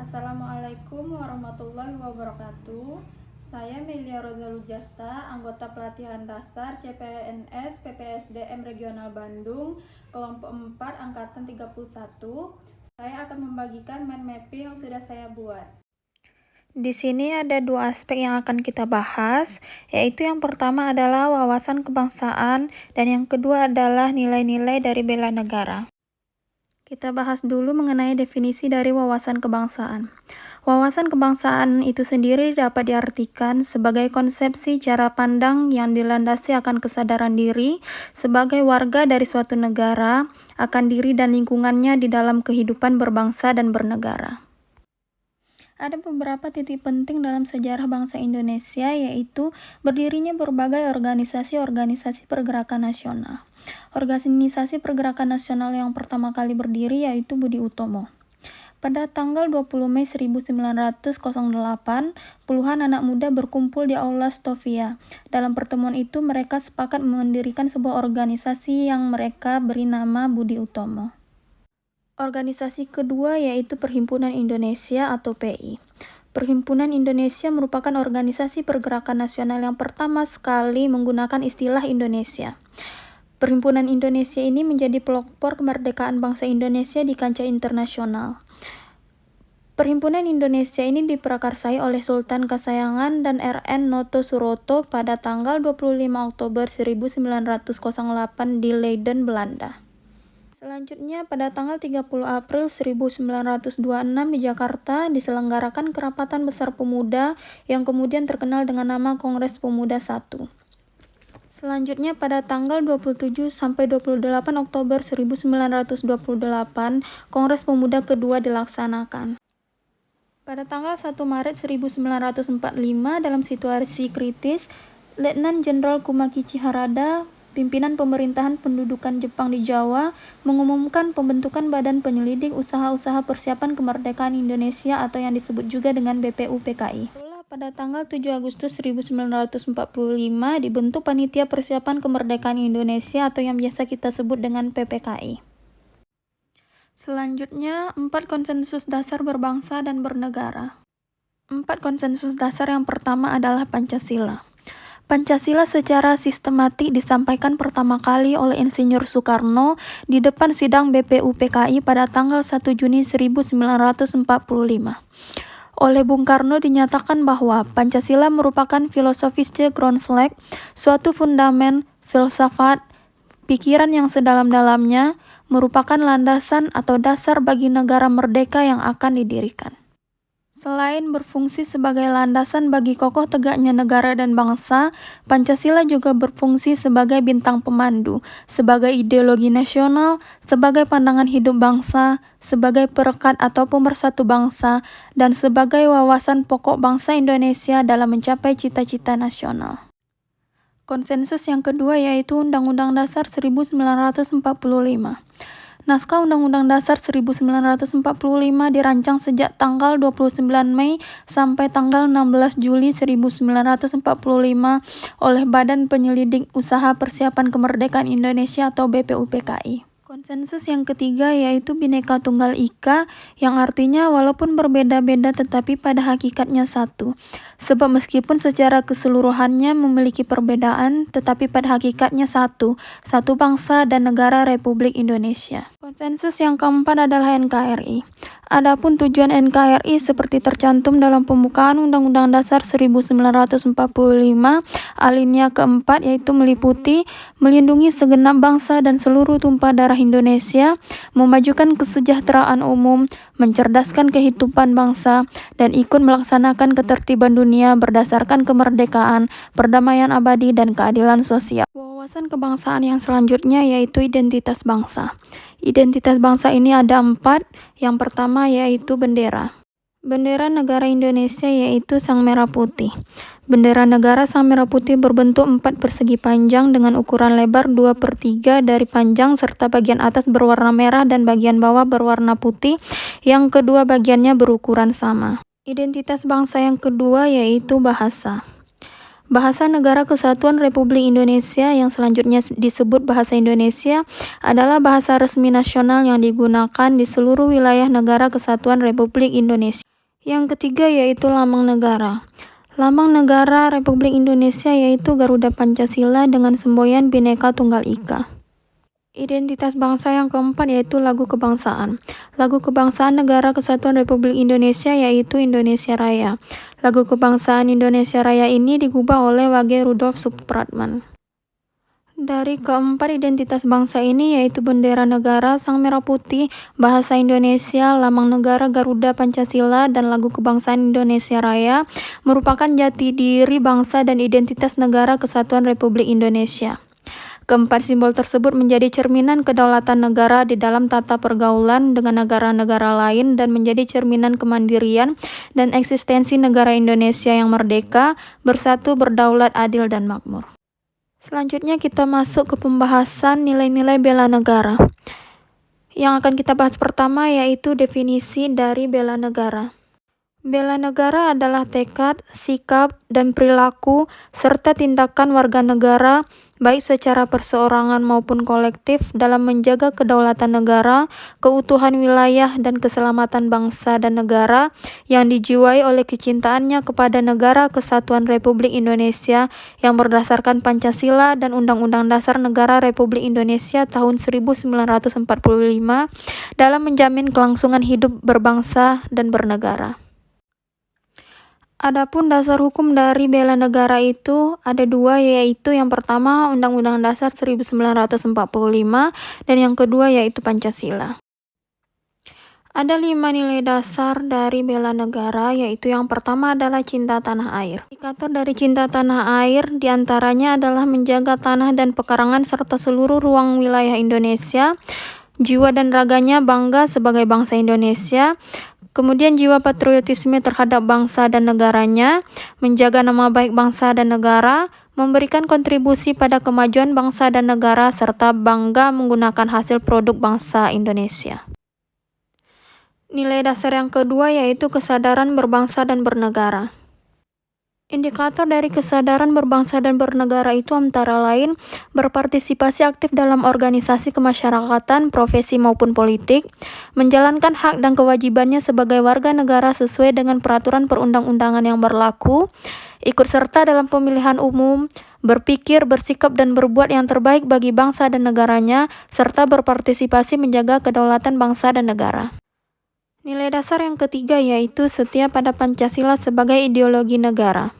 Assalamualaikum warahmatullahi wabarakatuh. Saya Melia Rozalu Jasta, anggota pelatihan dasar CPNS PPSDM Regional Bandung, kelompok 4 angkatan 31. Saya akan membagikan mind mapping yang sudah saya buat. Di sini ada dua aspek yang akan kita bahas, yaitu yang pertama adalah wawasan kebangsaan dan yang kedua adalah nilai-nilai dari bela negara. Kita bahas dulu mengenai definisi dari wawasan kebangsaan. Wawasan kebangsaan itu sendiri dapat diartikan sebagai konsepsi cara pandang yang dilandasi akan kesadaran diri sebagai warga dari suatu negara, akan diri dan lingkungannya di dalam kehidupan berbangsa dan bernegara. Ada beberapa titik penting dalam sejarah bangsa Indonesia, yaitu berdirinya berbagai organisasi-organisasi pergerakan nasional. Organisasi pergerakan nasional yang pertama kali berdiri yaitu Budi Utomo. Pada tanggal 20 Mei 1908, puluhan anak muda berkumpul di Aula Stovia. Dalam pertemuan itu, mereka sepakat mendirikan sebuah organisasi yang mereka beri nama Budi Utomo. Organisasi kedua yaitu Perhimpunan Indonesia atau PI. Perhimpunan Indonesia merupakan organisasi pergerakan nasional yang pertama sekali menggunakan istilah Indonesia. Perhimpunan Indonesia ini menjadi pelopor kemerdekaan bangsa Indonesia di kancah internasional. Perhimpunan Indonesia ini diprakarsai oleh Sultan Kasayangan dan RN Noto Suroto pada tanggal 25 Oktober 1908 di Leiden, Belanda. Selanjutnya, pada tanggal 30 April 1926 di Jakarta diselenggarakan Kerapatan Besar Pemuda yang kemudian terkenal dengan nama Kongres Pemuda I. Selanjutnya, pada tanggal 27 sampai 28 Oktober 1928, Kongres Pemuda kedua dilaksanakan. Pada tanggal 1 Maret 1945, dalam situasi kritis, Letnan Jenderal Kumakichi Harada, pimpinan pemerintahan pendudukan Jepang di Jawa, mengumumkan pembentukan Badan Penyelidik Usaha-Usaha Persiapan Kemerdekaan Indonesia atau yang disebut juga dengan BPUPKI. Pada tanggal 7 Agustus 1945 dibentuk Panitia Persiapan Kemerdekaan Indonesia atau yang biasa kita sebut dengan PPKI. Selanjutnya, 4 konsensus dasar berbangsa dan bernegara. 4 konsensus dasar yang pertama adalah Pancasila. Pancasila secara sistematik disampaikan pertama kali oleh Insinyur Soekarno di depan sidang BPUPKI pada tanggal 1 Juni 1945. Oleh Bung Karno dinyatakan bahwa Pancasila merupakan filosofische Grundslag, suatu fundamen, filsafat, pikiran yang sedalam-dalamnya, merupakan landasan atau dasar bagi negara merdeka yang akan didirikan. Selain berfungsi sebagai landasan bagi kokoh tegaknya negara dan bangsa, Pancasila juga berfungsi sebagai bintang pemandu, sebagai ideologi nasional, sebagai pandangan hidup bangsa, sebagai perekat atau pemersatu bangsa, dan sebagai wawasan pokok bangsa Indonesia dalam mencapai cita-cita nasional. Konsensus yang kedua yaitu Undang-Undang Dasar 1945. Naskah Undang-Undang Dasar 1945 dirancang sejak tanggal 29 Mei sampai tanggal 16 Juli 1945 oleh Badan Penyelidik Usaha Persiapan Kemerdekaan Indonesia atau BPUPKI. Konsensus yang ketiga yaitu Bhinneka Tunggal Ika, yang artinya walaupun berbeda-beda tetapi pada hakikatnya satu. Sebab meskipun secara keseluruhannya memiliki perbedaan tetapi pada hakikatnya satu bangsa dan negara Republik Indonesia. Konsensus yang keempat adalah NKRI. Adapun tujuan NKRI seperti tercantum dalam pembukaan Undang-Undang Dasar 1945 alinea keempat yaitu meliputi melindungi segenap bangsa dan seluruh tumpah darah Indonesia, memajukan kesejahteraan umum, mencerdaskan kehidupan bangsa, dan ikut melaksanakan ketertiban dunia berdasarkan kemerdekaan, perdamaian abadi, dan keadilan sosial. Wawasan kebangsaan yang selanjutnya yaitu identitas bangsa. Identitas bangsa ini ada 4. Yang pertama yaitu bendera. Bendera negara Indonesia yaitu Sang Merah Putih. Bendera negara Sang Merah Putih berbentuk 4 persegi panjang dengan ukuran lebar 2/3 dari panjang serta bagian atas berwarna merah dan bagian bawah berwarna putih, yang kedua bagiannya berukuran sama. Identitas bangsa yang kedua yaitu bahasa. Bahasa Negara Kesatuan Republik Indonesia yang selanjutnya disebut Bahasa Indonesia adalah bahasa resmi nasional yang digunakan di seluruh wilayah Negara Kesatuan Republik Indonesia. Yang ketiga yaitu lambang negara. Lambang negara Republik Indonesia yaitu Garuda Pancasila dengan semboyan Bhinneka Tunggal Ika. Identitas bangsa yang keempat yaitu lagu kebangsaan. Lagu kebangsaan Negara Kesatuan Republik Indonesia yaitu Indonesia Raya. Lagu kebangsaan Indonesia Raya ini digubah oleh Wage Rudolf Supratman. Dari keempat identitas bangsa ini yaitu bendera negara, sang merah putih, bahasa Indonesia, lambang negara Garuda Pancasila, dan lagu kebangsaan Indonesia Raya merupakan jati diri bangsa dan identitas negara Kesatuan Republik Indonesia. Keempat simbol tersebut menjadi cerminan kedaulatan negara di dalam tata pergaulan dengan negara-negara lain dan menjadi cerminan kemandirian dan eksistensi negara Indonesia yang merdeka, bersatu, berdaulat, adil, dan makmur. Selanjutnya kita masuk ke pembahasan nilai-nilai bela negara. Yang akan kita bahas pertama yaitu definisi dari bela negara. Bela negara adalah tekad, sikap, dan perilaku serta tindakan warga negara baik secara perseorangan maupun kolektif dalam menjaga kedaulatan negara, keutuhan wilayah, dan keselamatan bangsa dan negara yang dijiwai oleh kecintaannya kepada negara Kesatuan Republik Indonesia yang berdasarkan Pancasila dan Undang-Undang Dasar Negara Republik Indonesia tahun 1945 dalam menjamin kelangsungan hidup berbangsa dan bernegara. Adapun dasar hukum dari bela negara itu ada dua, yaitu yang pertama Undang-Undang Dasar 1945 dan yang kedua yaitu Pancasila. Ada 5 nilai dasar dari bela negara, yaitu yang pertama adalah cinta tanah air. Indikator dari cinta tanah air diantaranya adalah menjaga tanah dan pekarangan serta seluruh ruang wilayah Indonesia, jiwa dan raganya bangga sebagai bangsa Indonesia, kemudian jiwa patriotisme terhadap bangsa dan negaranya, menjaga nama baik bangsa dan negara, memberikan kontribusi pada kemajuan bangsa dan negara, serta bangga menggunakan hasil produk bangsa Indonesia. Nilai dasar yang kedua yaitu kesadaran berbangsa dan bernegara. Indikator dari kesadaran berbangsa dan bernegara itu antara lain berpartisipasi aktif dalam organisasi kemasyarakatan, profesi maupun politik, menjalankan hak dan kewajibannya sebagai warga negara sesuai dengan peraturan perundang-undangan yang berlaku, ikut serta dalam pemilihan umum, berpikir, bersikap, dan berbuat yang terbaik bagi bangsa dan negaranya, serta berpartisipasi menjaga kedaulatan bangsa dan negara. Nilai dasar yang ketiga yaitu setia pada Pancasila sebagai ideologi negara.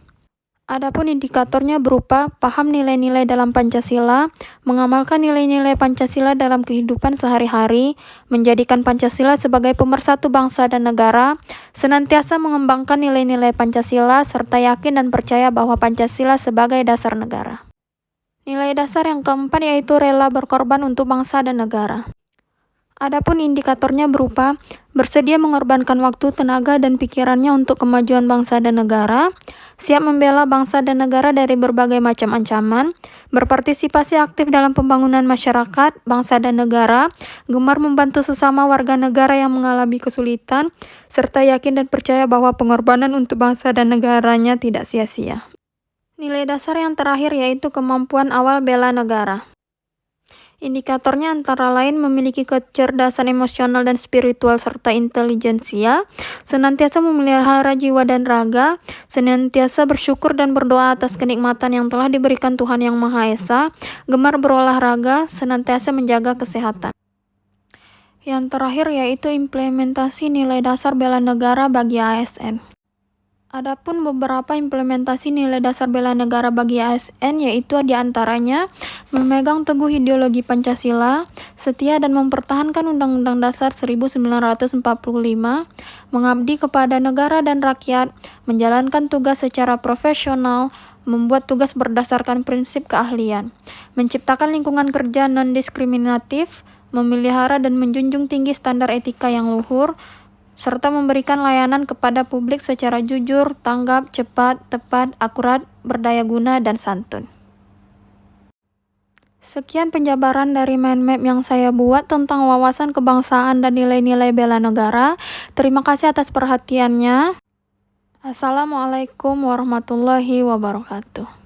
Adapun indikatornya berupa paham nilai-nilai dalam Pancasila, mengamalkan nilai-nilai Pancasila dalam kehidupan sehari-hari, menjadikan Pancasila sebagai pemersatu bangsa dan negara, senantiasa mengembangkan nilai-nilai Pancasila, serta yakin dan percaya bahwa Pancasila sebagai dasar negara. Nilai dasar yang keempat yaitu rela berkorban untuk bangsa dan negara. Adapun indikatornya berupa bersedia mengorbankan waktu, tenaga, dan pikirannya untuk kemajuan bangsa dan negara, siap membela bangsa dan negara dari berbagai macam ancaman, berpartisipasi aktif dalam pembangunan masyarakat, bangsa dan negara, gemar membantu sesama warga negara yang mengalami kesulitan, serta yakin dan percaya bahwa pengorbanan untuk bangsa dan negaranya tidak sia-sia. Nilai dasar yang terakhir yaitu kemampuan awal bela negara. Indikatornya antara lain memiliki kecerdasan emosional dan spiritual serta intelijensia, senantiasa memelihara jiwa dan raga, senantiasa bersyukur dan berdoa atas kenikmatan yang telah diberikan Tuhan Yang Maha Esa, gemar berolahraga, senantiasa menjaga kesehatan. Yang terakhir yaitu implementasi nilai dasar bela negara bagi ASN. Adapun beberapa implementasi nilai dasar bela negara bagi ASN yaitu diantaranya memegang teguh ideologi Pancasila, setia dan mempertahankan Undang-Undang Dasar 1945, mengabdi kepada negara dan rakyat, menjalankan tugas secara profesional, membuat tugas berdasarkan prinsip keahlian, menciptakan lingkungan kerja non-diskriminatif, memelihara dan menjunjung tinggi standar etika yang luhur, serta memberikan layanan kepada publik secara jujur, tanggap, cepat, tepat, akurat, berdaya guna, dan santun. Sekian penjabaran dari mind map yang saya buat tentang wawasan kebangsaan dan nilai-nilai bela negara. Terima kasih atas perhatiannya. Assalamualaikum warahmatullahi wabarakatuh.